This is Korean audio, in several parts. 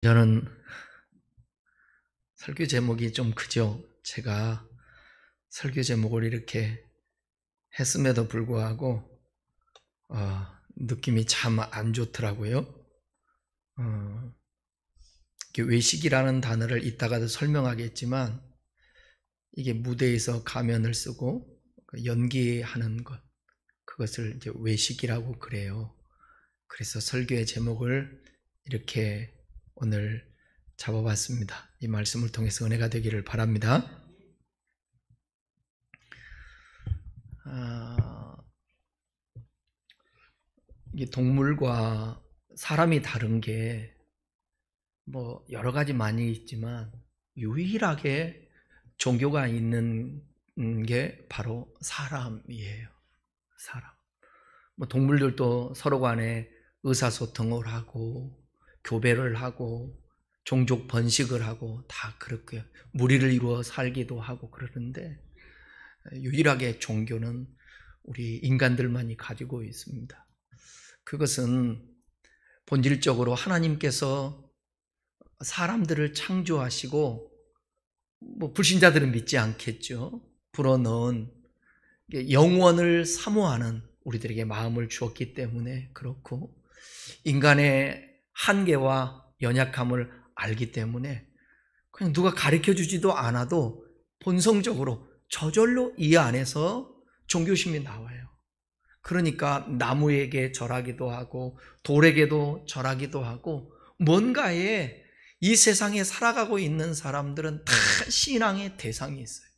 저는 설교 제목이 좀 크죠. 제가 설교 제목을 이렇게 했음에도 불구하고 느낌이 참 안 좋더라고요. 이게 외식이라는 단어를 이따가도 설명하겠지만 이게 무대에서 가면을 쓰고 연기하는 것, 그것을 이제 외식이라고 그래요. 그래서 설교의 제목을 이렇게 오늘 잡아봤습니다. 이 말씀을 통해서 은혜가 되기를 바랍니다. 이게 동물과 사람이 다른 게 여러 가지 많이 있지만 유일하게 종교가 있는 게 바로 사람이에요. 사람. 동물들도 서로 간에 의사소통을 하고 교배를 하고 종족 번식을 하고 다 그렇게 무리를 이루어 살기도 하고 그러는데 유일하게 종교는 우리 인간들만이 가지고 있습니다. 그것은 본질적으로 하나님께서 사람들을 창조하시고 불신자들은 믿지 않겠죠. 불어넣은 영원을 사모하는 우리들에게 마음을 주었기 때문에 그렇고 인간의 한계와 연약함을 알기 때문에 그냥 누가 가르쳐주지도 않아도 본성적으로 저절로 이 안에서 종교심이 나와요. 그러니까 나무에게 절하기도 하고 돌에게도 절하기도 하고 뭔가에 이 세상에 살아가고 있는 사람들은 다 신앙의 대상이 있어요.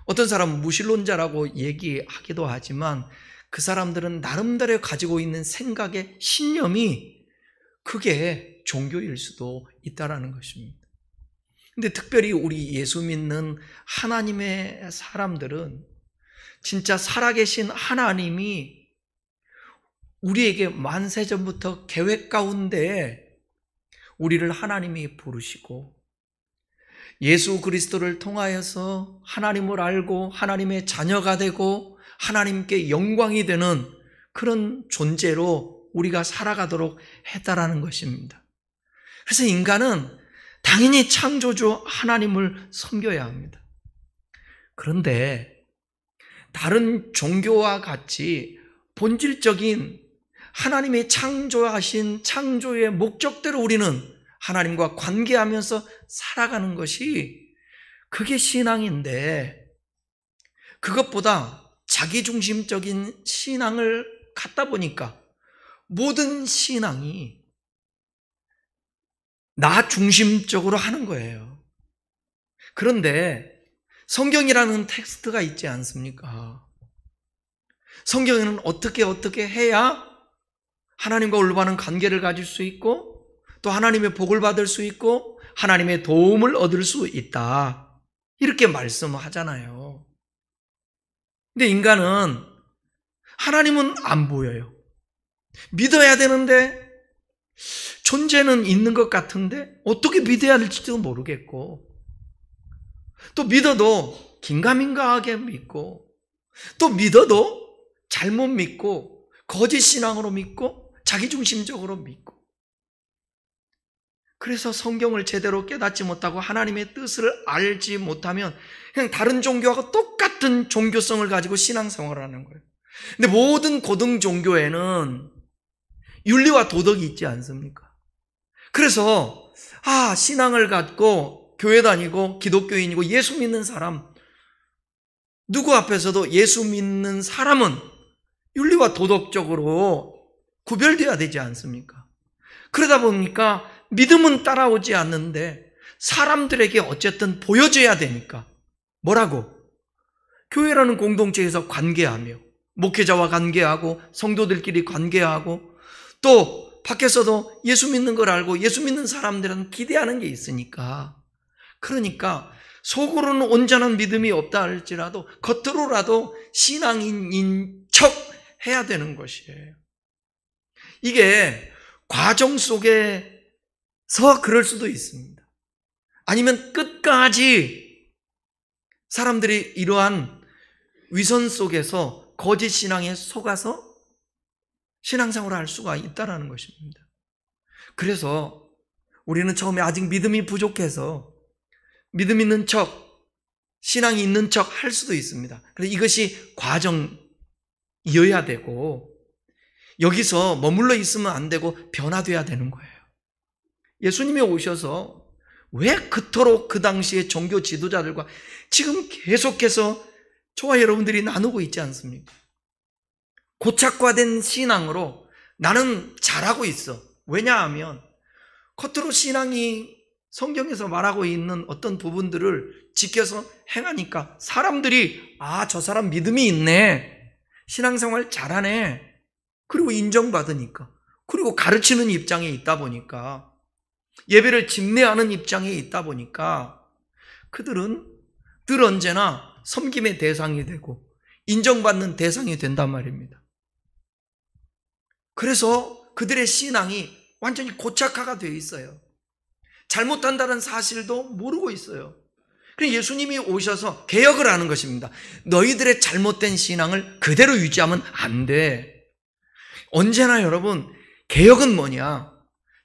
어떤 사람은 무신론자라고 얘기하기도 하지만 그 사람들은 나름대로 가지고 있는 생각의 신념이 그게 종교일 수도 있다는 것입니다. 근데 특별히 우리 예수 믿는 하나님의 사람들은 진짜 살아계신 하나님이 우리에게 만세전부터 계획 가운데 우리를 하나님이 부르시고 예수 그리스도를 통하여서 하나님을 알고 하나님의 자녀가 되고 하나님께 영광이 되는 그런 존재로 우리가 살아가도록 했다라는 것입니다. 그래서 인간은 당연히 창조주 하나님을 섬겨야 합니다. 그런데 다른 종교와 같이 본질적인 하나님의 창조하신 창조의 목적대로 우리는 하나님과 관계하면서 살아가는 것이 그게 신앙인데 그것보다 자기중심적인 신앙을 갖다 보니까 모든 신앙이 나 중심적으로 하는 거예요. 그런데 성경이라는 텍스트가 있지 않습니까? 성경에는 어떻게 해야 하나님과 올바른 관계를 가질 수 있고 또 하나님의 복을 받을 수 있고 하나님의 도움을 얻을 수 있다. 이렇게 말씀하잖아요. 근데 인간은 하나님은 안 보여요. 믿어야 되는데 존재는 있는 것 같은데 어떻게 믿어야 할지도 모르겠고 또 믿어도 긴가민가하게 믿고 또 믿어도 잘못 믿고 거짓 신앙으로 믿고 자기중심적으로 믿고 그래서 성경을 제대로 깨닫지 못하고 하나님의 뜻을 알지 못하면 그냥 다른 종교하고 똑같은 종교성을 가지고 신앙생활을 하는 거예요. 근데 모든 고등 종교에는 윤리와 도덕이 있지 않습니까? 그래서 신앙을 갖고 교회 다니고 기독교인이고 예수 믿는 사람 누구 앞에서도 예수 믿는 사람은 윤리와 도덕적으로 구별되어야 되지 않습니까? 그러다 보니까 믿음은 따라오지 않는데 사람들에게 어쨌든 보여줘야 되니까 뭐라고? 교회라는 공동체에서 관계하며 목회자와 관계하고 성도들끼리 관계하고 또 밖에서도 예수 믿는 걸 알고 예수 믿는 사람들은 기대하는 게 있으니까 그러니까 속으로는 온전한 믿음이 없다 할지라도 겉으로라도 신앙인인 척 해야 되는 것이에요. 이게 과정 속에서 그럴 수도 있습니다. 아니면 끝까지 사람들이 이러한 위선 속에서 거짓 신앙에 속아서 신앙생활을 할 수가 있다는 것입니다. 그래서 우리는 처음에 아직 믿음이 부족해서 믿음 있는 척, 신앙이 있는 척 할 수도 있습니다. 그래서 이것이 과정이어야 되고 여기서 머물러 있으면 안 되고 변화돼야 되는 거예요. 예수님이 오셔서 왜 그토록 그 당시에 종교 지도자들과 지금 계속해서 저와 여러분들이 나누고 있지 않습니까? 고착화된 신앙으로 나는 잘하고 있어. 왜냐하면 겉으로 신앙이 성경에서 말하고 있는 어떤 부분들을 지켜서 행하니까 사람들이 저 사람 믿음이 있네, 신앙생활 잘하네, 그리고 인정받으니까, 그리고 가르치는 입장에 있다 보니까, 예배를 집례하는 입장에 있다 보니까 그들은 늘 언제나 섬김의 대상이 되고 인정받는 대상이 된단 말입니다. 그래서 그들의 신앙이 완전히 고착화가 되어 있어요. 잘못한다는 사실도 모르고 있어요. 그래서 예수님이 오셔서 개혁을 하는 것입니다. 너희들의 잘못된 신앙을 그대로 유지하면 안 돼. 언제나 여러분, 개혁은 뭐냐?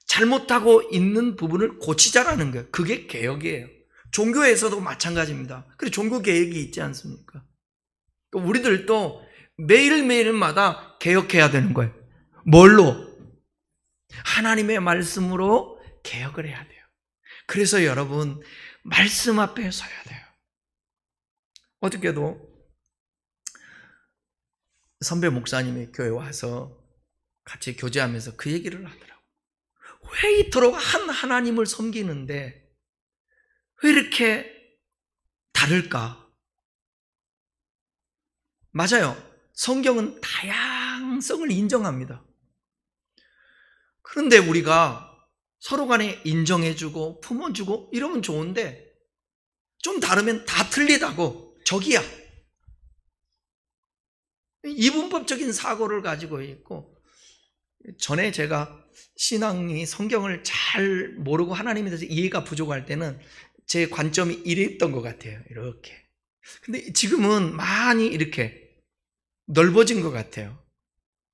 잘못하고 있는 부분을 고치자라는 거예요. 그게 개혁이에요. 종교에서도 마찬가지입니다. 그래서 종교 개혁이 있지 않습니까? 우리들도 매일매일마다 개혁해야 되는 거예요. 뭘로? 하나님의 말씀으로 개혁을 해야 돼요. 그래서 여러분, 말씀 앞에 서야 돼요. 어저께도 선배 목사님이 교회 와서 같이 교제하면서 그 얘기를 하더라고요. 왜 이토록 한 하나님을 섬기는데 왜 이렇게 다를까? 맞아요. 성경은 다양성을 인정합니다. 그런데 우리가 서로 간에 인정해주고 품어주고 이러면 좋은데 좀 다르면 다 틀리다고 적이야. 이분법적인 사고를 가지고 있고, 전에 제가 신앙이 성경을 잘 모르고 하나님에 대해서 이해가 부족할 때는 제 관점이 이랬던 것 같아요. 이렇게. 근데 지금은 많이 이렇게 넓어진 것 같아요.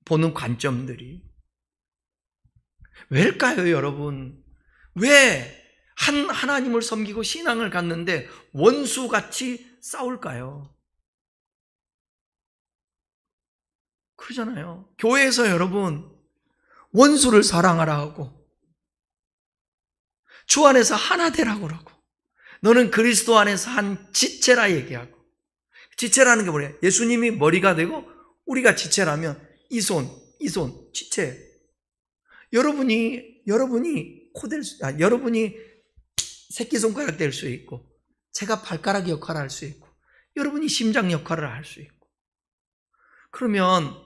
보는 관점들이. 왜일까요, 여러분? 왜 한 하나님을 섬기고 신앙을 갖는데 원수같이 싸울까요? 그러잖아요. 교회에서 여러분, 원수를 사랑하라 하고 주 안에서 하나 되라고 그러고, 너는 그리스도 안에서 한 지체라 얘기하고, 지체라는 게 뭐예요? 예수님이 머리가 되고 우리가 지체라면 이 손, 지체. 여러분이 여러분이 새끼손가락 될 수 있고, 제가 발가락 역할을 할 수 있고, 여러분이 심장 역할을 할 수 있고. 그러면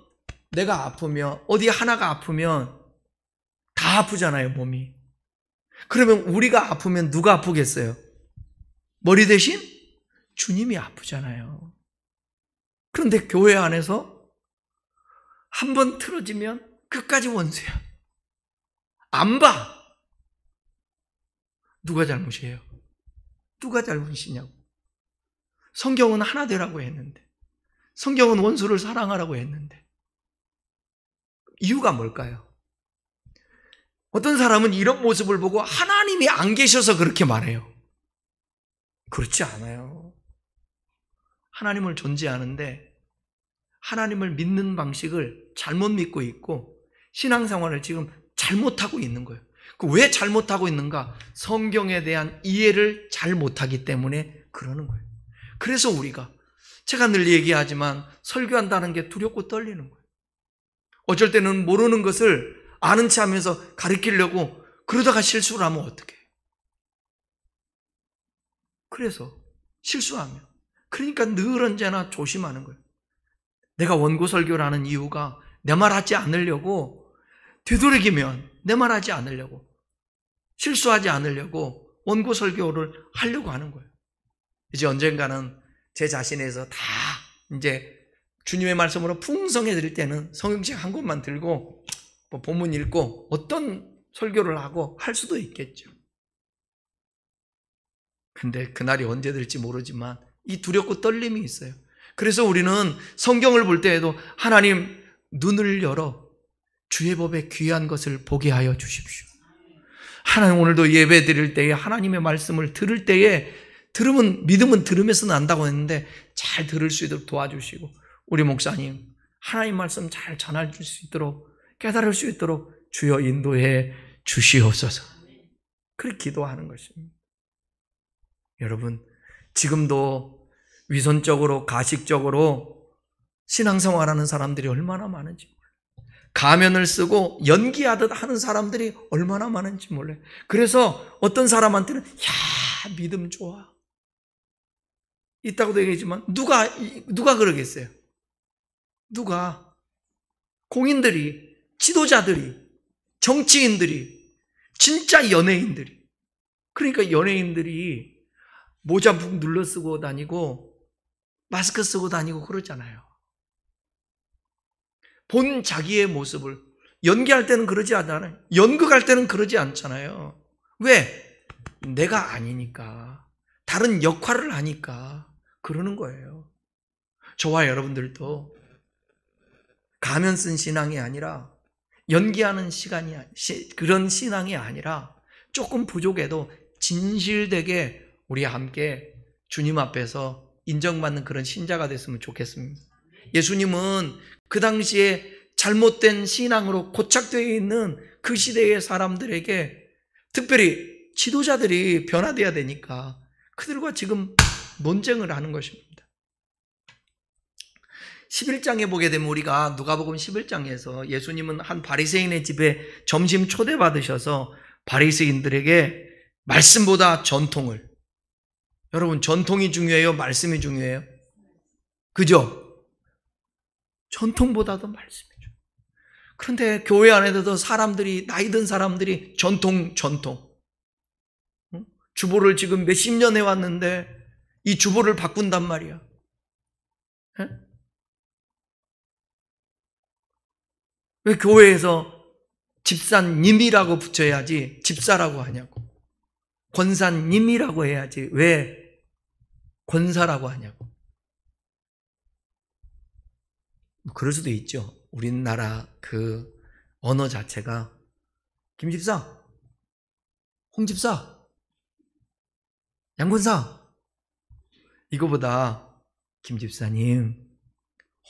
내가 아프면, 어디 하나가 아프면 다 아프잖아요, 몸이. 그러면 우리가 아프면 누가 아프겠어요? 머리 대신 주님이 아프잖아요. 그런데 교회 안에서 한 번 틀어지면 끝까지 원수야. 안 봐. 누가 잘못이에요? 누가 잘못이냐고. 성경은 하나 되라고 했는데, 성경은 원수를 사랑하라고 했는데, 이유가 뭘까요? 어떤 사람은 이런 모습을 보고 하나님이 안 계셔서 그렇게 말해요. 그렇지 않아요. 하나님을 존재하는데 하나님을 믿는 방식을 잘못 믿고 있고 신앙생활을 지금 잘못하고 있는 거예요. 왜 잘못하고 있는가? 성경에 대한 이해를 잘 못하기 때문에 그러는 거예요. 그래서 우리가, 제가 늘 얘기하지만 설교한다는 게 두렵고 떨리는 거예요. 어쩔 때는 모르는 것을 아는 체 하면서 가르치려고 그러다가 실수를 하면 어떡해? 그래서 실수하면, 그러니까 늘 언제나 조심하는 거예요. 내가 원고 설교를 하는 이유가 내 말 하지 않으려고, 되도록이면 내 말 하지 않으려고, 실수하지 않으려고 원고 설교를 하려고 하는 거예요. 이제 언젠가는 제 자신에서 다 이제 주님의 말씀으로 풍성해질 때는 성경책 한 권만 들고 본문 읽고 어떤 설교를 하고 할 수도 있겠죠. 근데 그날이 언제 될지 모르지만 이 두렵고 떨림이 있어요. 그래서 우리는 성경을 볼 때에도 하나님 눈을 열어 주의 법에 귀한 것을 보게 하여 주십시오. 하나님, 오늘도 예배 드릴 때에 하나님의 말씀을 들을 때에 믿음은 들으면서 난다고 했는데 잘 들을 수 있도록 도와주시고, 우리 목사님 하나님 말씀 잘 전할 수 있도록, 깨달을 수 있도록 주여 인도해 주시옵소서. 그렇게 기도하는 것입니다. 여러분, 지금도 위선적으로 가식적으로 신앙생활하는 사람들이 얼마나 많은지 몰라요. 가면을 쓰고 연기하듯 하는 사람들이 얼마나 많은지 몰라요. 그래서 어떤 사람한테는 야, 믿음 좋아 있다고도 얘기하지만 누가 그러겠어요? 누가? 공인들이, 지도자들이, 정치인들이, 진짜 연예인들이. 그러니까 연예인들이 모자 푹 눌러 쓰고 다니고 마스크 쓰고 다니고 그러잖아요. 본 자기의 모습을 연기할 때는 그러지 않잖아요. 연극할 때는 그러지 않잖아요. 왜? 내가 아니니까, 다른 역할을 하니까 그러는 거예요. 저와 여러분들도 가면 쓴 신앙이 아니라, 연기하는 그런 신앙이 아니라 조금 부족해도 진실되게 우리 함께 주님 앞에서 인정받는 그런 신자가 됐으면 좋겠습니다. 예수님은 그 당시에 잘못된 신앙으로 고착되어 있는 그 시대의 사람들에게, 특별히 지도자들이 변화되어야 되니까 그들과 지금 논쟁을 하는 것입니다. 11장에 보게 되면, 우리가 누가복음 11장에서 예수님은 한 바리새인의 집에 점심 초대받으셔서 바리새인들에게 말씀보다 전통을, 여러분 전통이 중요해요? 말씀이 중요해요? 그죠? 전통보다도 말씀이 중요해요. 그런데 교회 안에도 사람들이, 나이 든 사람들이 전통 주보를 지금 몇십 년 해왔는데 이 주보를 바꾼단 말이야. 왜 교회에서 집사님이라고 붙여야지 집사라고 하냐고. 권사님이라고 해야지 왜 권사라고 하냐고. 그럴 수도 있죠. 우리나라 그 언어 자체가, 김집사, 홍집사, 양권사, 이거보다 김집사님,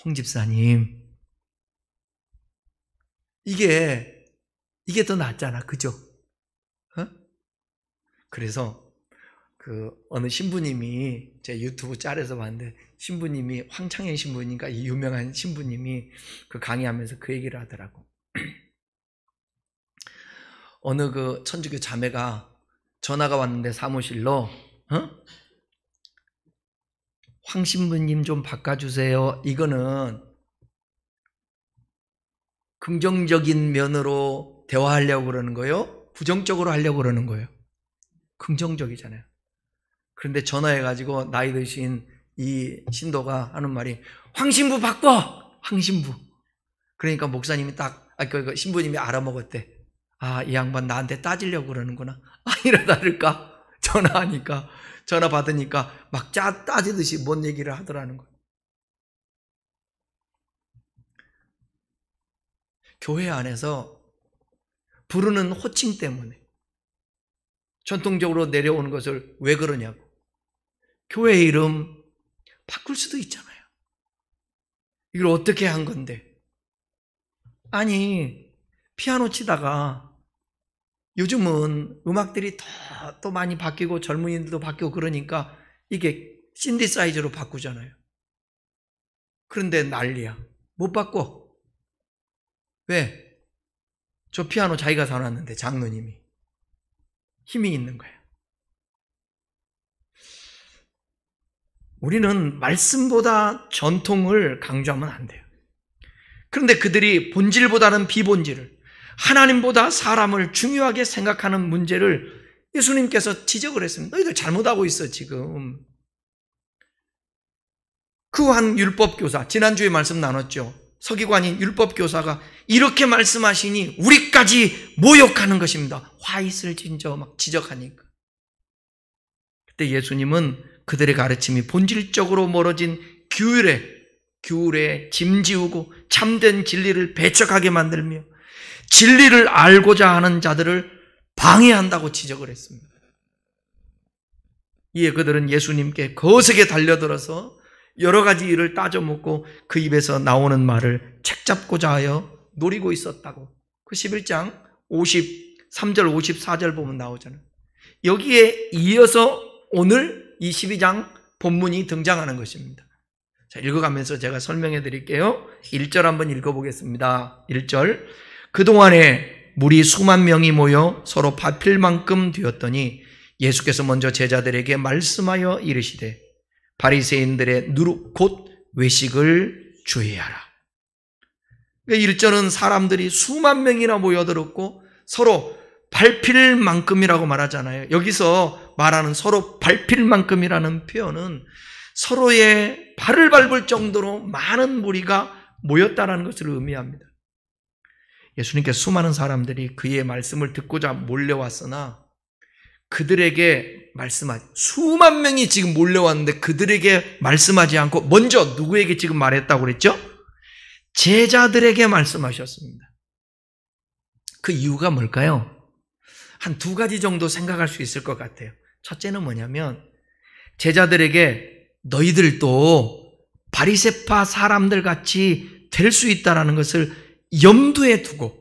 홍집사님, 이게 더 낫잖아. 그죠? 그래서 그 어느 신부님이, 제 유튜브 짤에서 봤는데, 신부님이 황창현 신부님인가, 이 유명한 신부님이 그 강의하면서 그 얘기를 하더라고. 어느 그 천주교 자매가 전화가 왔는데 사무실로, 황 신부님 좀 바꿔주세요. 이거는 긍정적인 면으로 대화하려고 그러는 거예요? 부정적으로 하려고 그러는 거예요? 긍정적이잖아요. 그런데 전화해가지고 나이 드신 이 신도가 하는 말이, 황신부 바꿔! 황신부. 그러니까 목사님이 그 신부님이 알아먹었대. 아, 이 양반 나한테 따지려고 그러는구나. 아니라 다를까? 전화 받으니까 막 따지듯이 뭔 얘기를 하더라는 거예요. 교회 안에서 부르는 호칭 때문에 전통적으로 내려오는 것을 왜 그러냐고. 교회 이름 바꿀 수도 있잖아요. 이걸 어떻게 한 건데? 아니, 피아노 치다가 요즘은 음악들이 또 많이 바뀌고 젊은이들도 바뀌고 그러니까 이게 신디사이저로 바꾸잖아요. 그런데 난리야. 못 바꿔. 왜? 저 피아노 자기가 사놨는데, 장로님이. 힘이 있는 거야. 우리는 말씀보다 전통을 강조하면 안 돼요. 그런데 그들이 본질보다는 비본질을, 하나님보다 사람을 중요하게 생각하는 문제를 예수님께서 지적을 했습니다. 너희들 잘못하고 있어 지금. 그 한 율법교사, 지난주에 말씀 나눴죠. 서기관인 율법교사가 이렇게 말씀하시니 우리까지 모욕하는 것입니다. 화 있을 진저 막 지적하니까. 그때 예수님은 그들의 가르침이 본질적으로 멀어진 규율에 짐지우고 참된 진리를 배척하게 만들며 진리를 알고자 하는 자들을 방해한다고 지적을 했습니다. 이에 그들은 예수님께 거세게 달려들어서 여러 가지 일을 따져묻고 그 입에서 나오는 말을 책잡고자 하여 노리고 있었다고. 그 11장 53절 54절 보면 나오잖아요. 여기에 이어서 오늘 이 12장 본문이 등장하는 것입니다. 자, 읽어가면서 제가 설명해 드릴게요. 1절 한번 읽어보겠습니다. 1절. 그동안에 무리 수만 명이 모여 서로 밟힐 만큼 되었더니 예수께서 먼저 제자들에게 말씀하여 이르시되 바리새인들의 누룩 곧 외식을 주의하라. 1절은 사람들이 수만 명이나 모여들었고 서로 밟힐 만큼이라고 말하잖아요. 여기서 말하는 서로 밟힐 만큼이라는 표현은 서로의 발을 밟을 정도로 많은 무리가 모였다는 것을 의미합니다. 예수님께서 수많은 사람들이 그의 말씀을 듣고자 몰려왔으나 그들에게 말씀하지, 수만 명이 지금 몰려왔는데 그들에게 말씀하지 않고 먼저 누구에게 지금 말했다고 그랬죠? 제자들에게 말씀하셨습니다. 그 이유가 뭘까요? 한 두 가지 정도 생각할 수 있을 것 같아요. 첫째는 뭐냐면 제자들에게 너희들도 바리새파 사람들 같이 될 수 있다는 것을 염두에 두고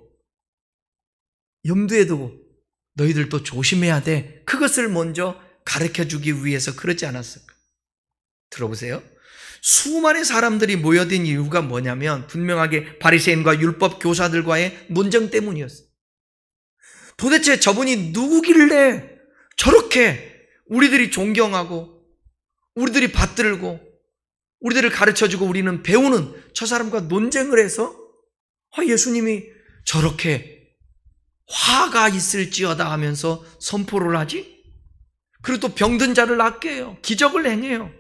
너희들도 조심해야 돼. 그것을 먼저 가르쳐주기 위해서 그러지 않았을까? 들어보세요. 수많은 사람들이 모여든 이유가 뭐냐면 분명하게 바리새인과 율법 교사들과의 논쟁 때문이었어요. 도대체 저분이 누구길래 저렇게 우리들이 존경하고 우리들이 받들고 우리들을 가르쳐주고 우리는 배우는 저 사람과 논쟁을 해서 예수님이 저렇게 화가 있을지어다 하면서 선포를 하지? 그리고 또 병든 자를 낫게 해요. 기적을 행해요.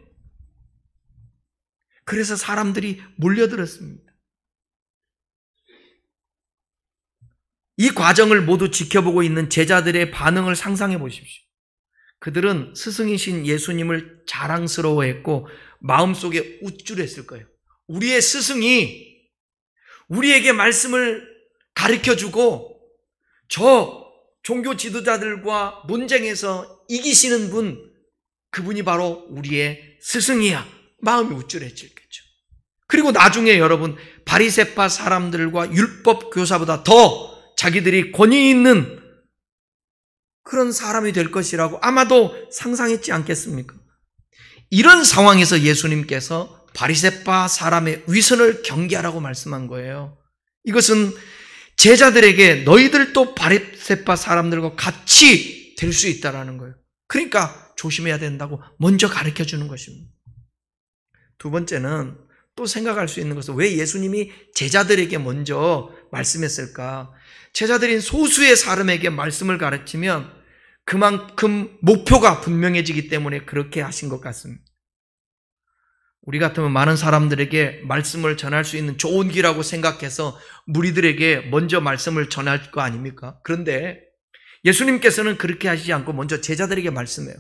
그래서 사람들이 몰려들었습니다. 이 과정을 모두 지켜보고 있는 제자들의 반응을 상상해 보십시오. 그들은 스승이신 예수님을 자랑스러워했고 마음속에 우쭐했을 거예요. 우리의 스승이 우리에게 말씀을 가르쳐주고 저 종교 지도자들과 논쟁에서 이기시는 분, 그분이 바로 우리의 스승이야. 마음이 우쭐해지겠죠. 그리고 나중에 여러분 바리새파 사람들과 율법 교사보다 더 자기들이 권위 있는 그런 사람이 될 것이라고 아마도 상상했지 않겠습니까? 이런 상황에서 예수님께서 바리새파 사람의 위선을 경계하라고 말씀한 거예요. 이것은 제자들에게 너희들도 바리새파 사람들과 같이 될 수 있다라는 거예요. 그러니까 조심해야 된다고 먼저 가르쳐 주는 것입니다. 두 번째는 또 생각할 수 있는 것은 왜 예수님이 제자들에게 먼저 말씀했을까? 제자들인 소수의 사람에게 말씀을 가르치면 그만큼 목표가 분명해지기 때문에 그렇게 하신 것 같습니다. 우리 같으면 많은 사람들에게 말씀을 전할 수 있는 좋은 길이라고 생각해서 무리들에게 먼저 말씀을 전할 거 아닙니까? 그런데 예수님께서는 그렇게 하시지 않고 먼저 제자들에게 말씀해요.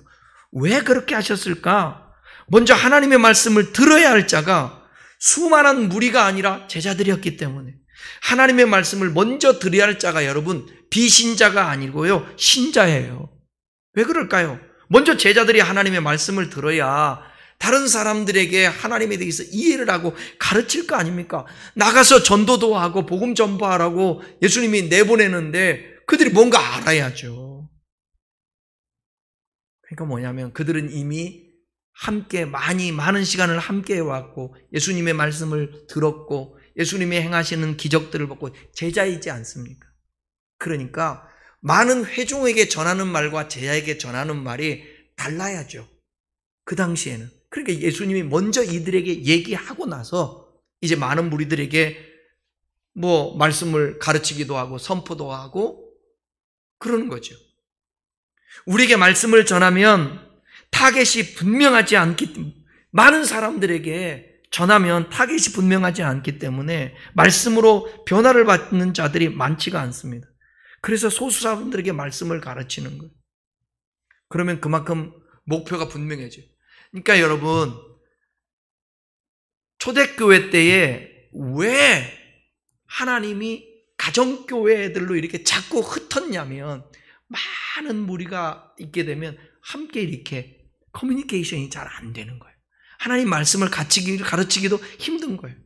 왜 그렇게 하셨을까? 먼저 하나님의 말씀을 들어야 할 자가 수많은 무리가 아니라 제자들이었기 때문에 하나님의 말씀을 먼저 들어야 할 자가 여러분 비신자가 아니고요 신자예요. 왜 그럴까요? 먼저 제자들이 하나님의 말씀을 들어야 다른 사람들에게 하나님에 대해서 이해를 하고 가르칠 거 아닙니까? 나가서 전도도 하고 복음 전파하라고 예수님이 내보내는데 그들이 뭔가 알아야죠. 그러니까 뭐냐면 그들은 이미 함께 많은 시간을 함께 해왔고 예수님의 말씀을 들었고 예수님이 행하시는 기적들을 보고 제자이지 않습니까? 그러니까 많은 회중에게 전하는 말과 제자에게 전하는 말이 달라야죠. 그 당시에는. 그러니까 예수님이 먼저 이들에게 얘기하고 나서 이제 많은 무리들에게 말씀을 가르치기도 하고 선포도 하고 그러는 거죠. 우리에게 말씀을 전하면 타겟이 분명하지 않기 때문에 많은 사람들에게 전하면 타겟이 분명하지 않기 때문에 말씀으로 변화를 받는 자들이 많지가 않습니다. 그래서 소수 사람들에게 말씀을 가르치는 거예요. 그러면 그만큼 목표가 분명해져요. 그러니까 여러분 초대교회 때에 왜 하나님이 가정교회들로 이렇게 자꾸 흩었냐면 많은 무리가 있게 되면 함께 이렇게 커뮤니케이션이 잘 안 되는 거예요. 하나님 말씀을 가르치기도 힘든 거예요.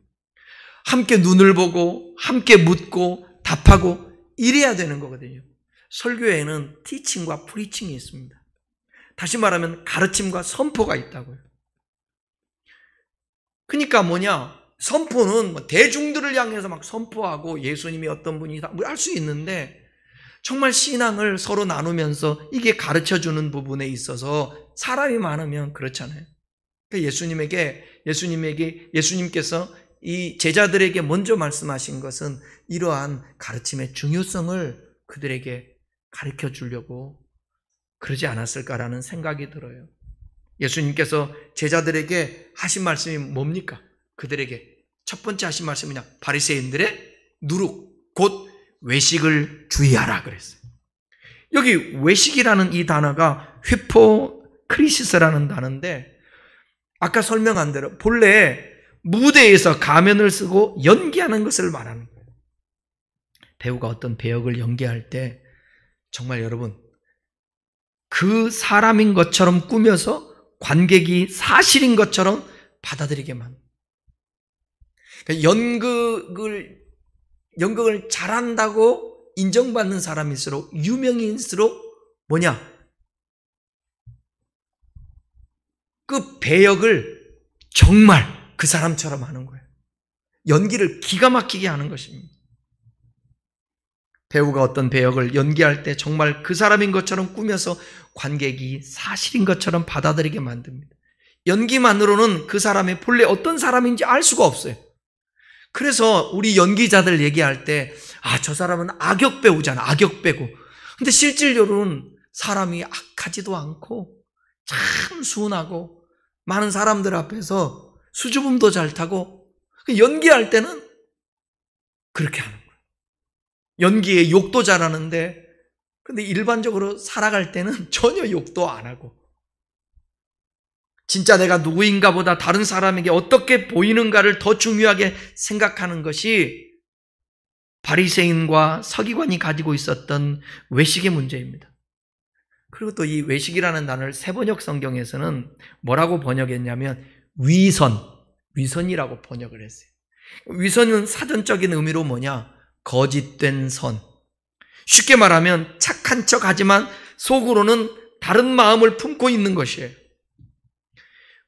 함께 눈을 보고 함께 묻고 답하고 이래야 되는 거거든요. 설교에는 티칭과 프리칭이 있습니다. 다시 말하면 가르침과 선포가 있다고요. 그러니까 뭐냐? 선포는 대중들을 향해서 막 선포하고 예수님이 어떤 분이다 할 수 있는데, 정말 신앙을 서로 나누면서 이게 가르쳐주는 부분에 있어서 사람이 많으면 그렇잖아요. 예수님께서 이 제자들에게 먼저 말씀하신 것은 이러한 가르침의 중요성을 그들에게 가르쳐 주려고 그러지 않았을까라는 생각이 들어요. 예수님께서 제자들에게 하신 말씀이 뭡니까? 그들에게 첫 번째 하신 말씀이냐? 바리새인들의 누룩, 곧 외식을 주의하라 그랬어요. 여기 외식이라는 이 단어가 휘포크리시스라는 단어인데, 아까 설명한 대로 본래 무대에서 가면을 쓰고 연기하는 것을 말하는 거예요. 배우가 어떤 배역을 연기할 때 정말 여러분 그 사람인 것처럼 꾸며서 관객이 사실인 것처럼 받아들이게 만듭니다. 그러니까 연극을 잘한다고 인정받는 사람일수록, 유명인일수록 뭐냐? 그 배역을 정말 그 사람처럼 하는 거예요. 연기를 기가 막히게 하는 것입니다. 배우가 어떤 배역을 연기할 때 정말 그 사람인 것처럼 꾸며서 관객이 사실인 것처럼 받아들이게 만듭니다. 연기만으로는 그 사람이 본래 어떤 사람인지 알 수가 없어요. 그래서 우리 연기자들 얘기할 때, 저 사람은 악역 배우잖아, 악역 배우. 근데 실질적으로는 사람이 악하지도 않고 참 순하고 많은 사람들 앞에서 수줍음도 잘 타고, 연기할 때는 그렇게 하는 거예요. 연기에 욕도 잘하는데, 근데 일반적으로 살아갈 때는 전혀 욕도 안 하고, 진짜 내가 누구인가 보다 다른 사람에게 어떻게 보이는가를 더 중요하게 생각하는 것이 바리새인과 서기관이 가지고 있었던 외식의 문제입니다. 그리고 또 이 외식이라는 단어를 세번역 성경에서는 뭐라고 번역했냐면 위선이라고 번역을 했어요. 위선은 사전적인 의미로 뭐냐? 거짓된 선. 쉽게 말하면 착한 척 하지만 속으로는 다른 마음을 품고 있는 것이에요.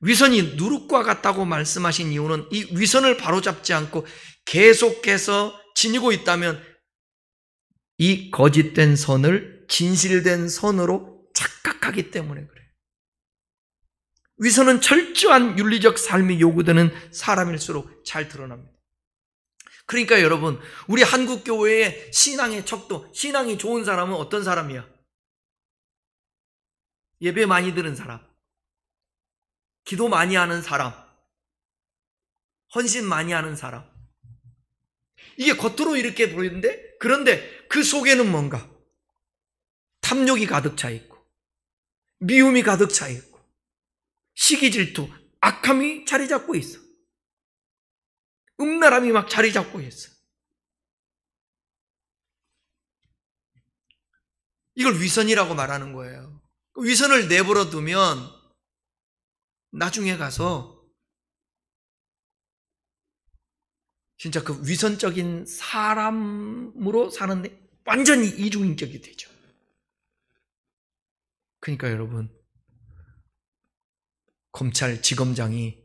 위선이 누룩과 같다고 말씀하신 이유는 이 위선을 바로잡지 않고 계속해서 지니고 있다면 이 거짓된 선을 진실된 선으로 착각하기 때문에 그래요. 위선은 철저한 윤리적 삶이 요구되는 사람일수록 잘 드러납니다. 그러니까 여러분, 우리 한국교회의 신앙의 척도, 신앙이 좋은 사람은 어떤 사람이야? 예배 많이 드는 사람, 기도 많이 하는 사람, 헌신 많이 하는 사람. 이게 겉으로 이렇게 보이는데, 그런데 그 속에는 뭔가? 탐욕이 가득 차 있고, 미움이 가득 차 있고, 시기 질투, 악함이 자리 잡고 있어. 음란함이 막 자리 잡고 있어. 이걸 위선이라고 말하는 거예요. 위선을 내버려 두면 나중에 가서 진짜 그 위선적인 사람으로 사는데 완전히 이중인격이 되죠. 그러니까 여러분, 검찰지검장이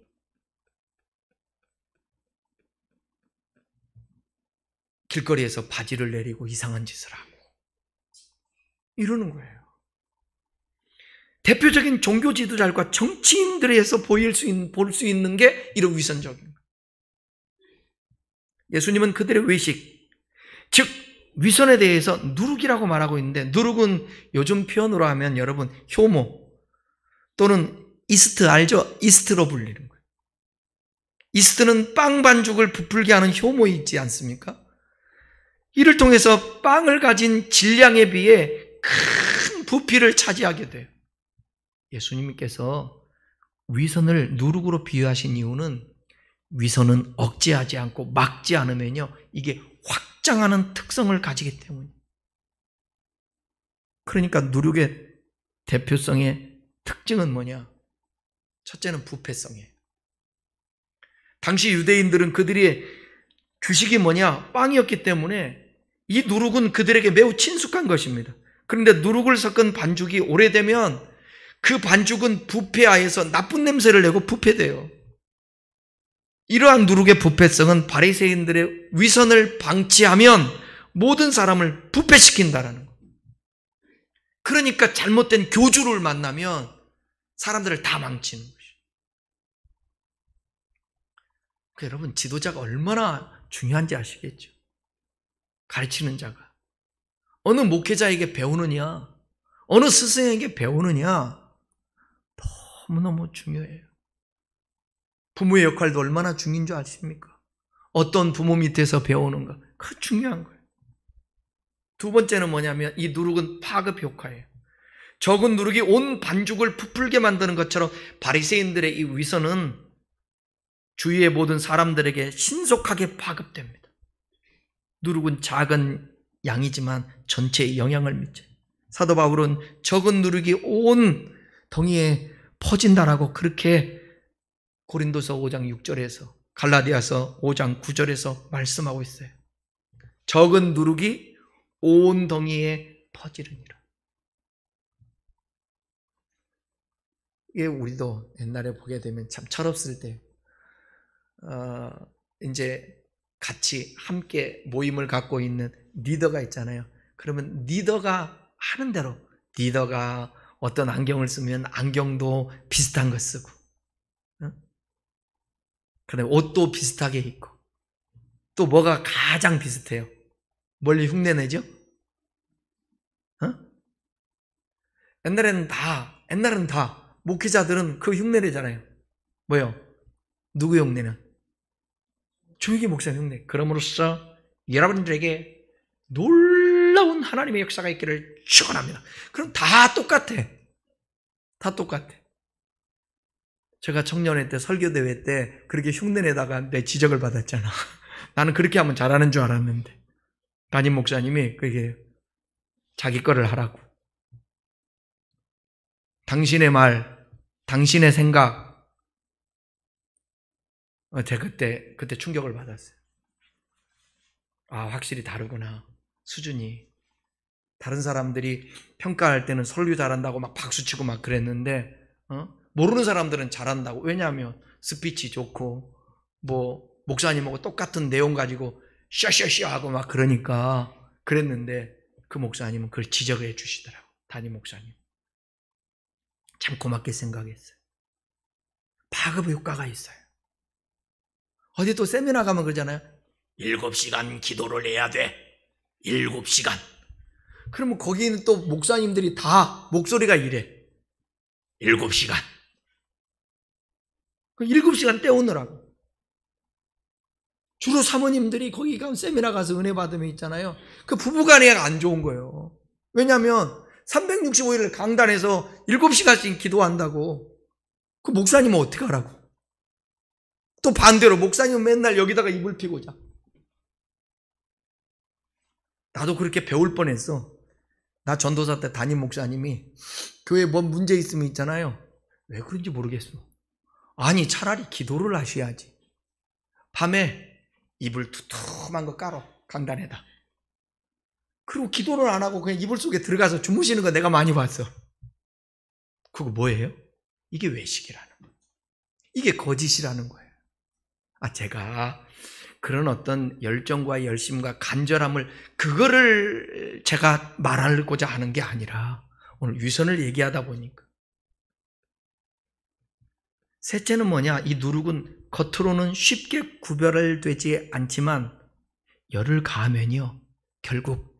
길거리에서 바지를 내리고 이상한 짓을 하고 이러는 거예요. 대표적인 종교 지도자들과 정치인들에서 볼 수 있는 게 이런 위선적인 거예요. 예수님은 그들의 외식, 즉 위선에 대해서 누룩이라고 말하고 있는데, 누룩은 요즘 표현으로 하면 여러분 효모 또는 이스트 알죠? 이스트로 불리는 거예요. 이스트는 빵 반죽을 부풀게 하는 효모 있지 않습니까? 이를 통해서 빵을 가진 질량에 비해 큰 부피를 차지하게 돼요. 예수님께서 위선을 누룩으로 비유하신 이유는 위선은 억제하지 않고 막지 않으면요, 이게 확장하는 특성을 가지기 때문이에요. 그러니까 누룩의 대표성의 특징은 뭐냐? 첫째는 부패성이에요. 당시 유대인들은 그들의 주식이 뭐냐? 빵이었기 때문에 이 누룩은 그들에게 매우 친숙한 것입니다. 그런데 누룩을 섞은 반죽이 오래되면 그 반죽은 부패하여서 나쁜 냄새를 내고 부패돼요. 이러한 누룩의 부패성은 바리새인들의 위선을 방치하면 모든 사람을 부패시킨다라는 거예요. 그러니까 잘못된 교주를 만나면 사람들을 다 망치는 것이죠. 여러분, 지도자가 얼마나 중요한지 아시겠죠? 가르치는 자가. 어느 목회자에게 배우느냐, 어느 스승에게 배우느냐, 너무너무 중요해요. 부모의 역할도 얼마나 중요한 줄 아십니까? 어떤 부모 밑에서 배우는가, 그 중요한 거예요. 두 번째는 뭐냐면 이 누룩은 파급 효과예요. 적은 누룩이 온 반죽을 부풀게 만드는 것처럼 바리새인들의 이 위선은 주위의 모든 사람들에게 신속하게 파급됩니다. 누룩은 작은 양이지만 전체에 영향을 미쳐요. 사도 바울은 적은 누룩이 온 덩이에 퍼진다라고 그렇게 고린도서 5장 6절에서 갈라디아서 5장 9절에서 말씀하고 있어요. 적은 누룩이 온 덩이에 퍼지느니라. 이게 우리도 옛날에 보게 되면 참 철없을 때 이제 같이 함께 모임을 갖고 있는 리더가 있잖아요. 그러면 리더가 하는 대로, 리더가 어떤 안경을 쓰면 안경도 비슷한 거 쓰고, 그다음에 옷도 비슷하게 입고, 또 뭐가 가장 비슷해요? 뭘 흉내내죠? 옛날에는 다 목회자들은 그 흉내내잖아요. 뭐요? 누구 흉내는? 조익희 목사 흉내. 그럼으로써 여러분들에게 놀라운 하나님의 역사가 있기를 축원합니다. 그럼 다 똑같아. 다 똑같아. 제가 청년회 때 설교대회 때 그렇게 흉내내다가 내 지적을 받았잖아. 나는 그렇게 하면 잘하는 줄 알았는데 담임 목사님이 그게 자기 거를 하라고. 당신의 말, 당신의 생각. 제가 그때 충격을 받았어요. 아, 확실히 다르구나. 수준이. 다른 사람들이 평가할 때는 설교 잘한다고 막 박수치고 막 그랬는데, 모르는 사람들은 잘한다고. 왜냐하면 스피치 좋고, 뭐, 목사님하고 똑같은 내용 가지고 샤샤샤 하고 막 그러니까 그랬는데, 그 목사님은 그걸 지적해 주시더라고. 담임 목사님. 참 고맙게 생각했어요. 파급 효과가 있어요. 어디 또 세미나 가면 그러잖아요. 7시간 기도를 해야 돼. 7시간. 그러면 거기는 또 목사님들이 다 목소리가 이래. 7시간. 7시간 때우느라고. 주로 사모님들이 거기 가면 세미나 가서 은혜 받으면 있잖아요. 그 부부간에 안 좋은 거예요. 왜냐하면 365일을 강단에서 7시간씩 기도한다고. 그 목사님은 어떻게 하라고? 또 반대로 목사님은 맨날 여기다가 이불 피고 자. 나도 그렇게 배울 뻔했어. 나 전도사 때 담임 목사님이 교회에 뭔 문제 있으면 있잖아요. 왜 그런지 모르겠어. 아니, 차라리 기도를 하셔야지. 밤에 이불 두툼한 거 깔어, 강단에다. 그리고 기도를 안 하고 그냥 이불 속에 들어가서 주무시는 거 내가 많이 봤어. 그거 뭐예요? 이게 외식이라는 거예요. 이게 거짓이라는 거예요. 제가 그런 어떤 열정과 열심과 간절함을, 그거를 제가 말하고자 하는 게 아니라 오늘 위선을 얘기하다 보니까. 셋째는 뭐냐? 이 누룩은 겉으로는 쉽게 구별되지 않지만 열을 가하면요, 결국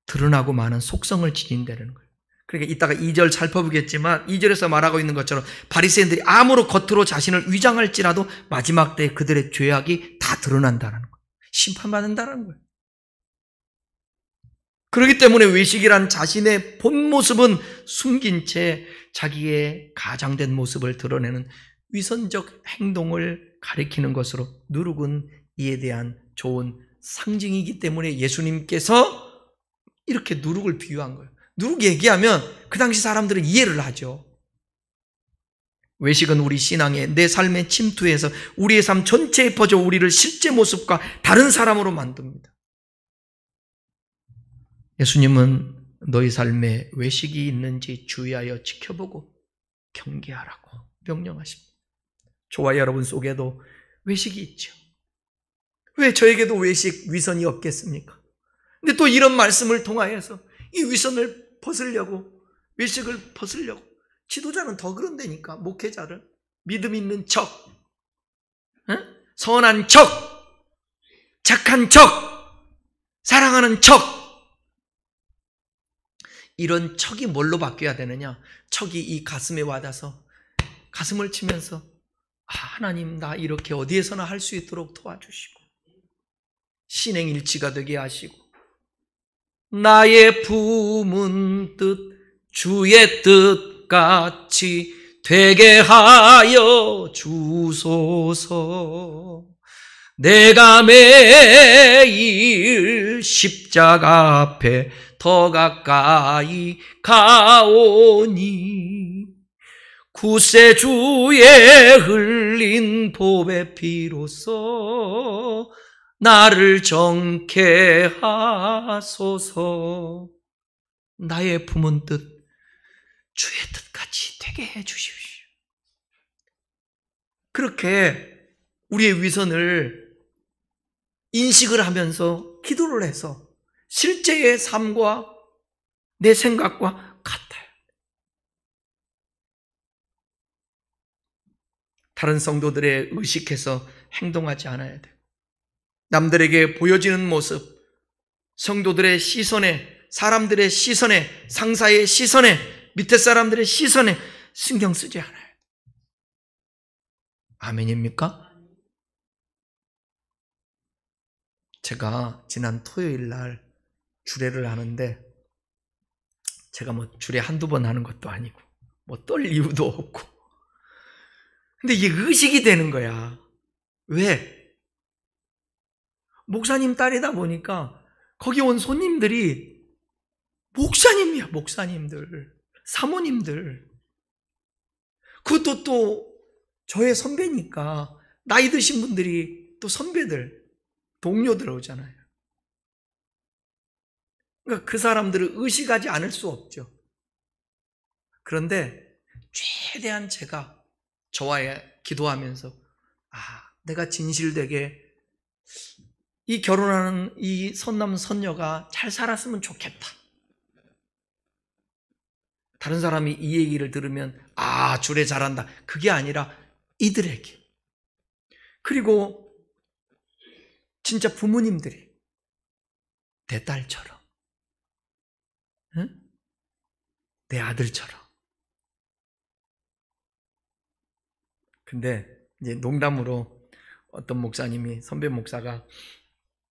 드러나고 마는 속성을 지닌다는 거예요. 그러니까 이따가 2절 살펴보겠지만 2절에서 말하고 있는 것처럼 바리새인들이 아무로 겉으로 자신을 위장할지라도 마지막 때에 그들의 죄악이 다 드러난다는 거예요. 심판받는다는 거예요. 그렇기 때문에 외식이란 자신의 본 모습은 숨긴 채 자기의 가장된 모습을 드러내는 위선적 행동을 가리키는 것으로 누룩은 이에 대한 좋은 상징이기 때문에 예수님께서 이렇게 누룩을 비유한 거예요. 누룩 얘기하면 그 당시 사람들은 이해를 하죠. 외식은 우리 신앙에, 내 삶에 침투해서 우리의 삶 전체에 퍼져 우리를 실제 모습과 다른 사람으로 만듭니다. 예수님은 너희 삶에 외식이 있는지 주의하여 지켜보고 경계하라고 명령하십니다. 저와 여러분 속에도 외식이 있죠. 왜 저에게도 외식, 위선이 없겠습니까? 근데 또 이런 말씀을 통하여서 이 위선을 벗으려고, 외식을 벗으려고, 지도자는 더 그런다니까, 목회자를. 믿음 있는 척, 선한 척, 착한 척, 사랑하는 척. 이런 척이 뭘로 바뀌어야 되느냐? 척이 이 가슴에 와닿아서 가슴을 치면서 하나님, 나 이렇게 어디에서나 할 수 있도록 도와주시고 신행일치가 되게 하시고 나의 품은 뜻 주의 뜻같이 되게 하여 주소서. 내가 매일 십자가 앞에 더 가까이 가오니 구세주의 흘린 보배 피로써 나를 정케 하소서. 나의 품은 뜻 주의 뜻같이 되게 해 주십시오. 그렇게 우리의 위선을 인식을 하면서 기도를 해서 실제의 삶과 내 생각과 같아요. 다른 성도들에 의식해서 행동하지 않아야 돼요. 남들에게 보여지는 모습, 성도들의 시선에, 사람들의 시선에, 상사의 시선에, 밑에 사람들의 시선에 신경 쓰지 않아요. 아멘입니까? 제가 지난 토요일 날 주례를 하는데, 제가 뭐 주례 한두 번 하는 것도 아니고 뭐 떨 이유도 없고, 근데 이게 의식이 되는 거야. 왜? 목사님 딸이다 보니까 거기 온 손님들이 목사님이야. 목사님들, 사모님들. 그것도 또 저의 선배니까 나이 드신 분들이 또 선배들, 동료들 오잖아요. 그러니까 그 사람들을 의식하지 않을 수 없죠. 그런데 최대한 제가 저와의 기도하면서 내가 진실되게 이 결혼하는 이 선남 선녀가 잘 살았으면 좋겠다. 다른 사람이 이 얘기를 들으면 주례 잘한다. 그게 아니라 이들에게, 그리고 진짜 부모님들이 내 딸처럼, 내 아들처럼. 근데 이제 농담으로 어떤 목사님이, 선배 목사가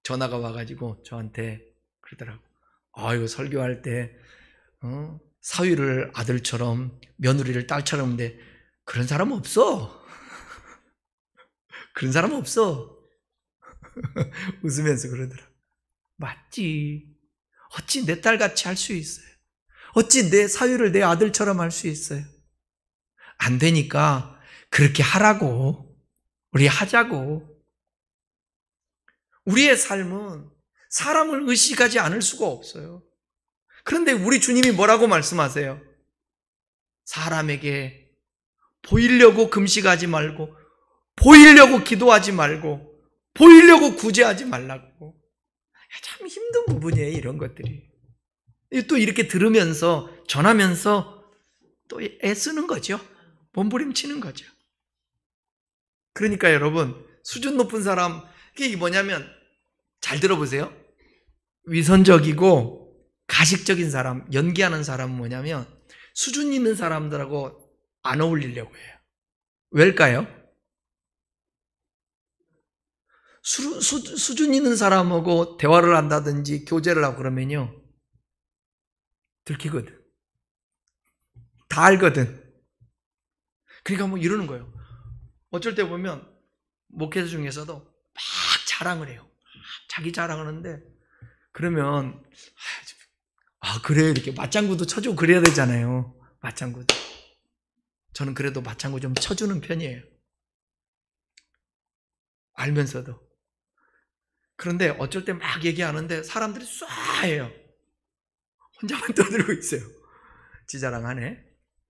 전화가 와가지고 저한테 그러더라고. 이거 설교할 때 사위를 아들처럼, 며느리를 딸처럼 하는데 그런 사람 없어. 그런 사람 없어. 웃으면서 그러더라. 맞지. 어찌 내 딸같이 할 수 있어요? 어찌 내 사위를 내 아들처럼 할 수 있어요? 안 되니까 그렇게 하라고. 우리 하자고. 우리의 삶은 사람을 의식하지 않을 수가 없어요. 그런데 우리 주님이 뭐라고 말씀하세요? 사람에게 보이려고 금식하지 말고, 보이려고 기도하지 말고, 보이려고 구제하지 말라고. 참 힘든 부분이에요, 이런 것들이. 또 이렇게 들으면서, 전하면서 또 애쓰는 거죠. 몸부림치는 거죠. 그러니까 여러분, 수준 높은 사람, 이게 뭐냐면, 잘 들어보세요. 위선적이고 가식적인 사람, 연기하는 사람은 뭐냐면 수준 있는 사람들하고 안 어울리려고 해요. 왜일까요? 수준 있는 사람하고 대화를 한다든지 교제를 하고 그러면요, 들키거든. 다 알거든. 그러니까 뭐 이러는 거예요. 어쩔 때 보면 목회자 중에서도 막 자랑을 해요. 자기 자랑하는데, 그러면 그래요. 이렇게 맞장구도 쳐주고 그래야 되잖아요. 맞장구도. 저는 그래도 맞장구 좀 쳐주는 편이에요. 알면서도. 그런데 어쩔 때 막 얘기하는데 사람들이 쏴해요. 혼자만 떠들고 있어요. 지자랑하네.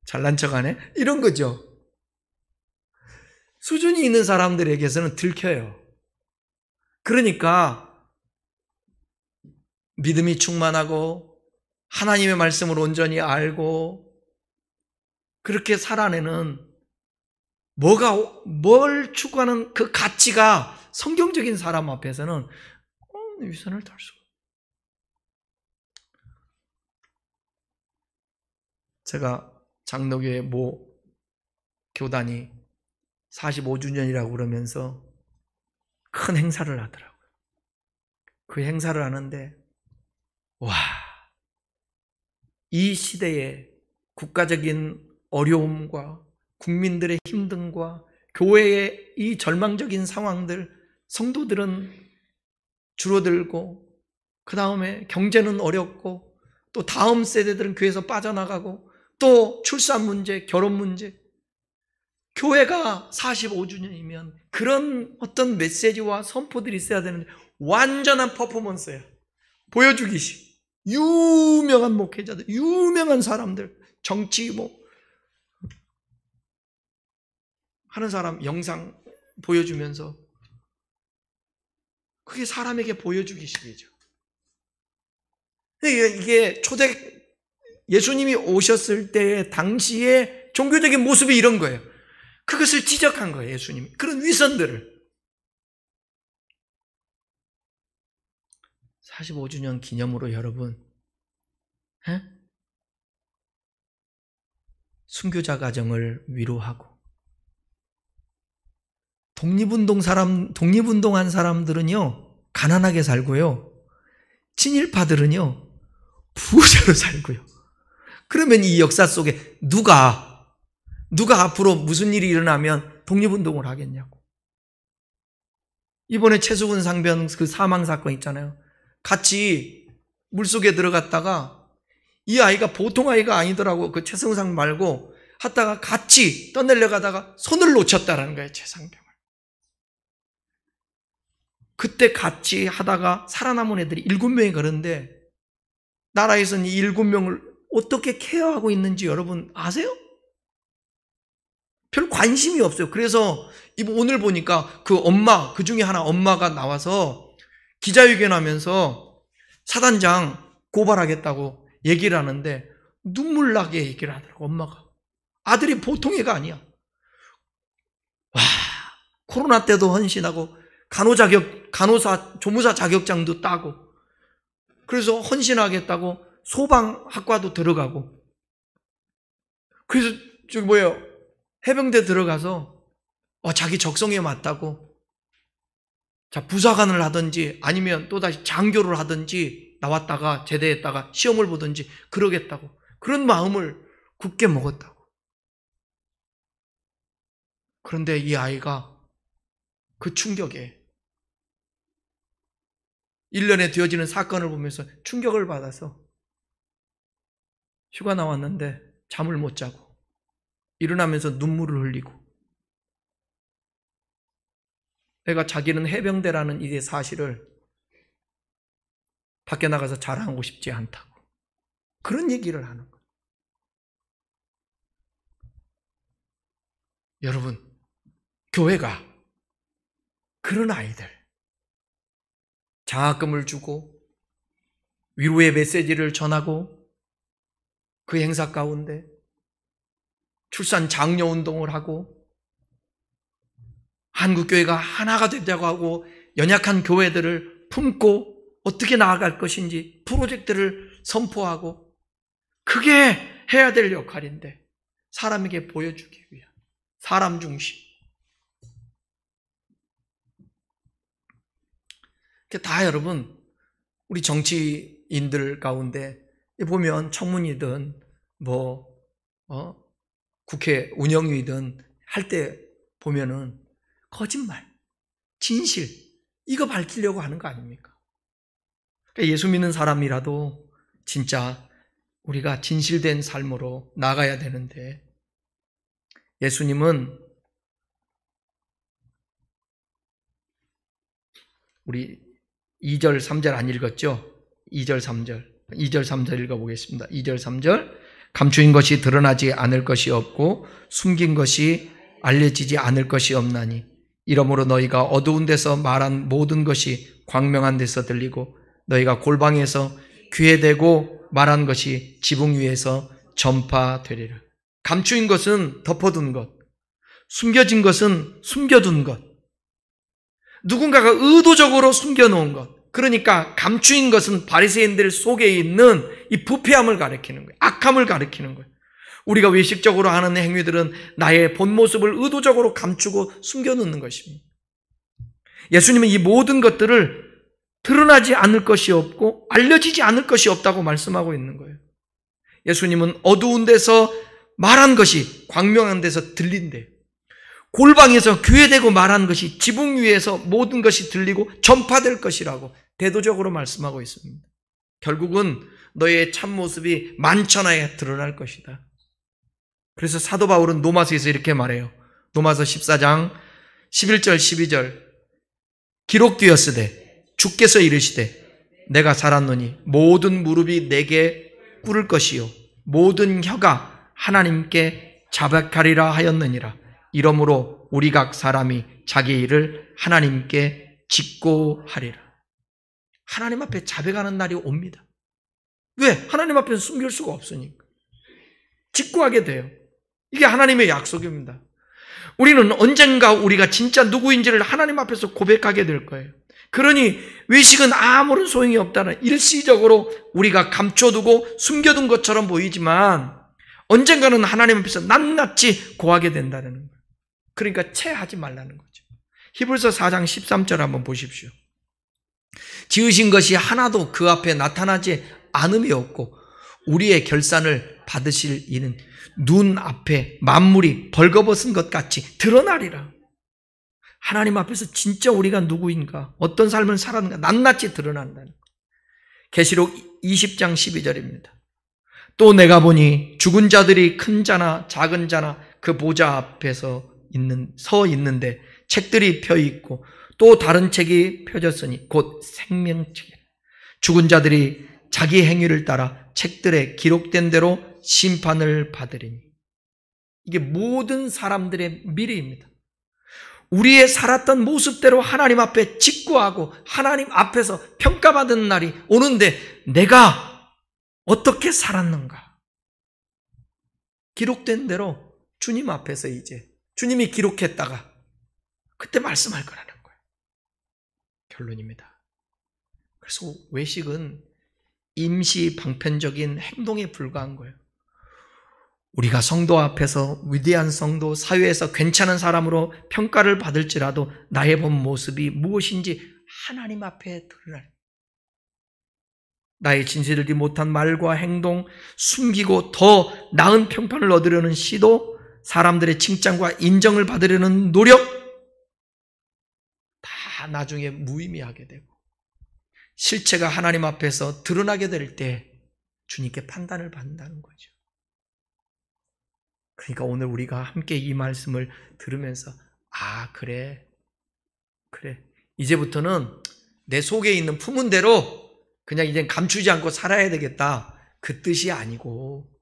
잘난 척하네. 이런 거죠. 수준이 있는 사람들에게서는 들켜요. 그러니까 믿음이 충만하고 하나님의 말씀을 온전히 알고 그렇게 살아내는 뭘 추구하는 그 가치가 성경적인 사람 앞에서는 위선을 탈 수가. 제가 장로교회 모 교단이 45주년이라고 그러면서 큰 행사를 하더라고요. 그 행사를 하는데 이 시대에 국가적인 어려움과 국민들의 힘듦과 교회의 이 절망적인 상황들, 성도들은 줄어들고 그 다음에 경제는 어렵고 또 다음 세대들은 교회에서 빠져나가고 또 출산 문제, 결혼 문제. 교회가 45주년이면 그런 어떤 메시지와 선포들이 있어야 되는데 완전한 퍼포먼스예요. 보여주기식. 유명한 목회자들, 유명한 사람들, 정치 하는 사람 영상 보여주면서 그게 사람에게 보여주기식이죠. 이게 예수님이 오셨을 때 당시의 종교적인 모습이 이런 거예요. 그것을 지적한 거예요, 예수님이. 그런 위선들을. 45주년 기념으로 여러분, 순교자 가정을 위로하고, 독립운동한 사람들은요, 가난하게 살고요, 친일파들은요, 부자로 살고요. 그러면 이 역사 속에 누가 앞으로 무슨 일이 일어나면 독립운동을 하겠냐고. 이번에 최수근 상병 그 사망 사건 있잖아요. 같이 물속에 들어갔다가 이 아이가 보통 아이가 아니더라고. 그 최승상 말고 하다가 같이 떠내려가다가 손을 놓쳤다라는 거예요, 최상병을. 그때 같이 하다가 살아남은 애들이 7명이 그런데 나라에서는 이 7명을 어떻게 케어하고 있는지 여러분 아세요? 별 관심이 없어요. 그래서 오늘 보니까 그 중에 하나 엄마가 나와서 기자회견 하면서 사단장 고발하겠다고 얘기를 하는데 눈물 나게 얘기를 하더라고, 엄마가. 아들이 보통 애가 아니야. 코로나 때도 헌신하고 간호사, 조무사 자격장도 따고 그래서 헌신하겠다고 소방학과도 들어가고 그래서 해병대 들어가서 자기 적성에 맞다고 부사관을 하든지 아니면 또다시 장교를 하든지 나왔다가 제대했다가 시험을 보든지 그러겠다고 그런 마음을 굳게 먹었다고. 그런데 이 아이가 그 충격에 1년에 되어지는 사건을 보면서 충격을 받아서 휴가 나왔는데 잠을 못 자고 일어나면서 눈물을 흘리고 내가 자기는 해병대라는 이 사실을 밖에 나가서 자랑하고 싶지 않다고 그런 얘기를 하는 거예요. 여러분, 교회가 그런 아이들 장학금을 주고 위로의 메시지를 전하고 그 행사 가운데 출산 장려 운동을 하고 한국교회가 하나가 되자고 하고 연약한 교회들을 품고 어떻게 나아갈 것인지 프로젝트를 선포하고 그게 해야 될 역할인데 사람에게 보여주기 위한 사람 중심. 다 여러분 우리 정치인들 가운데 보면 청문이든 국회 운영위든 할 때 보면은 거짓말, 진실 이거 밝히려고 하는 거 아닙니까? 예수 믿는 사람이라도 진짜 우리가 진실된 삶으로 나가야 되는데 예수님은 우리 2절 3절 안 읽었죠? 2절 3절 읽어보겠습니다. 2절 3절 감추인 것이 드러나지 않을 것이 없고 숨긴 것이 알려지지 않을 것이 없나니 이러므로 너희가 어두운 데서 말한 모든 것이 광명한 데서 들리고 너희가 골방에서 귀에 대고 말한 것이 지붕 위에서 전파되리라. 감추인 것은 덮어둔 것, 숨겨진 것은 숨겨둔 것, 누군가가 의도적으로 숨겨놓은 것. 그러니까 감추인 것은 바리새인들 속에 있는 이 부패함을 가리키는 거예요. 악함을 가리키는 거예요. 우리가 외식적으로 하는 행위들은 나의 본 모습을 의도적으로 감추고 숨겨놓는 것입니다. 예수님은 이 모든 것들을 드러나지 않을 것이 없고 알려지지 않을 것이 없다고 말씀하고 있는 거예요. 예수님은 어두운 데서 말한 것이 광명한 데서 들린대요. 골방에서 귀에 대고 말한 것이 지붕 위에서 모든 것이 들리고 전파될 것이라고 대도적으로 말씀하고 있습니다. 결국은 너의 참모습이 만천하에 드러날 것이다. 그래서 사도 바울은 로마서에서 이렇게 말해요. 로마서 14장 11절 12절 기록되었으되 주께서 이르시되 내가 살았노니 모든 무릎이 내게 꿇을 것이요 모든 혀가 하나님께 자백하리라 하였느니라. 이러므로 우리 각 사람이 자기 일을 하나님께 짓고 하리라. 하나님 앞에 자백하는 날이 옵니다. 왜? 하나님 앞에서 숨길 수가 없으니까. 짓고 하게 돼요. 이게 하나님의 약속입니다. 우리는 언젠가 우리가 진짜 누구인지를 하나님 앞에서 고백하게 될 거예요. 그러니 외식은 아무런 소용이 없다는, 일시적으로 우리가 감춰두고 숨겨둔 것처럼 보이지만 언젠가는 하나님 앞에서 낱낱이 고하게 된다는 거예요. 그러니까 체하지 말라는 거죠. 히브리서 4장 13절 한번 보십시오. 지으신 것이 하나도 그 앞에 나타나지 않음이 없고 우리의 결산을 받으실 이는 눈 앞에 만물이 벌거벗은 것 같이 드러나리라. 하나님 앞에서 진짜 우리가 누구인가, 어떤 삶을 살았는가 낱낱이 드러난다는 거예요. 계시록 20장 12절입니다. 또 내가 보니 죽은 자들이 큰 자나 작은 자나 그 보좌 앞에서 서 있는데 책들이 펴 있고 또 다른 책이 펴졌으니 곧 생명책이라. 죽은 자들이 자기 행위를 따라 책들에 기록된 대로 심판을 받으리니. 이게 모든 사람들의 미래입니다. 우리의 살았던 모습대로 하나님 앞에 직구하고 하나님 앞에서 평가받는 날이 오는데 내가 어떻게 살았는가? 기록된 대로 주님 앞에서 이제 주님이 기록했다가 그때 말씀할 거라는 거예요. 결론입니다. 그래서 외식은 임시 방편적인 행동에 불과한 거예요. 우리가 성도 앞에서 위대한 성도, 사회에서 괜찮은 사람으로 평가를 받을지라도 나의 본 모습이 무엇인지 하나님 앞에 드러날. 나의 진실되지 못한 말과 행동, 숨기고 더 나은 평판을 얻으려는 시도, 사람들의 칭찬과 인정을 받으려는 노력, 다 나중에 무의미하게 되고 실체가 하나님 앞에서 드러나게 될 때 주님께 판단을 받는다는 거죠. 그러니까 오늘 우리가 함께 이 말씀을 들으면서 그래 이제부터는 내 속에 있는 품은 대로 그냥 이제 감추지 않고 살아야 되겠다, 그 뜻이 아니고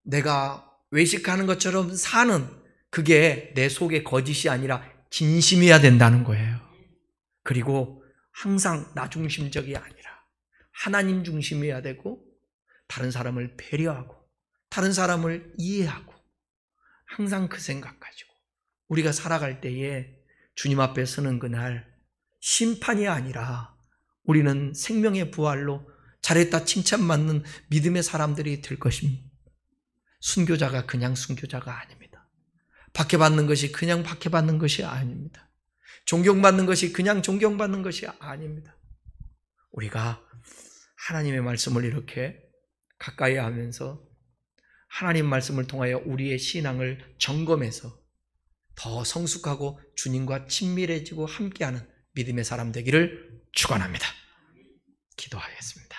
내가 외식하는 것처럼 사는 그게 내 속의 거짓이 아니라 진심이어야 된다는 거예요. 그리고 항상 나 중심적이 아니라 하나님 중심이어야 되고 다른 사람을 배려하고 다른 사람을 이해하고 항상 그 생각 가지고 우리가 살아갈 때에 주님 앞에 서는 그날 심판이 아니라 우리는 생명의 부활로 잘했다 칭찬받는 믿음의 사람들이 될 것입니다. 순교자가 그냥 순교자가 아닙니다. 박해받는 것이 그냥 박해받는 것이 아닙니다. 존경받는 것이 그냥 존경받는 것이 아닙니다. 우리가 하나님의 말씀을 이렇게 가까이 하면서 하나님 말씀을 통하여 우리의 신앙을 점검해서 더 성숙하고 주님과 친밀해지고 함께하는 믿음의 사람 되기를 축원합니다. 기도하겠습니다.